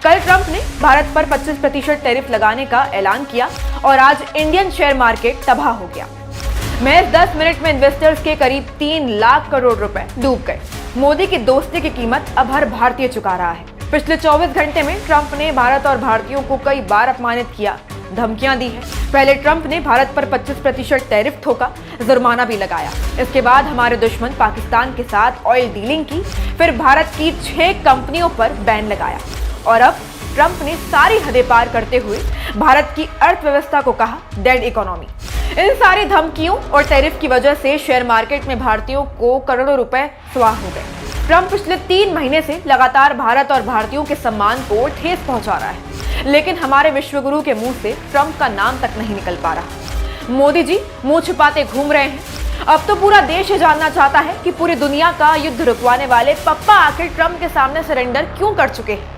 कल ट्रंप ने भारत पर 25% टैरिफ लगाने का ऐलान किया और आज इंडियन शेयर मार्केट तबाह हो गया। महज 10 मिनट में इन्वेस्टर्स के करीब 3 लाख करोड़ रुपए डूब गए। मोदी की दोस्ती की कीमत अब हर भारतीय चुका रहा है। पिछले 24 घंटे में ट्रंप ने भारत और भारतीयों को कई बार अपमानित किया, धमकियां दी है। पहले ट्रंप ने भारत पर 25% टैरिफ थोका, जुर्माना भी लगाया। इसके बाद हमारे दुश्मन पाकिस्तान के साथ ऑयल डीलिंग की, फिर भारत की 6 कंपनियों पर बैन लगाया और अब ट्रंप ने सारी हदें पार करते हुए भारत की अर्थव्यवस्था को कहा डेड इकोनॉमी। इन सारी धमकियों और टैरिफ की वजह से शेयर मार्केट में भारतीयों को करोड़ों रुपए स्वाह हो गए। ट्रंप पिछले 3 महीने से लगातार भारत और भारतीयों के सम्मान को ठेस पहुंचा रहा है, लेकिन हमारे विश्वगुरु के मुंह से ट्रंप का नाम तक नहीं निकल पा रहा। मोदी जी मुंह छिपाते घूम रहे हैं। अब तो पूरा देश ये जानना चाहता है कि पूरी दुनिया का युद्ध रुकवाने वाले पप्पा आखिर ट्रंप के सामने सरेंडर क्यों कर चुके हैं।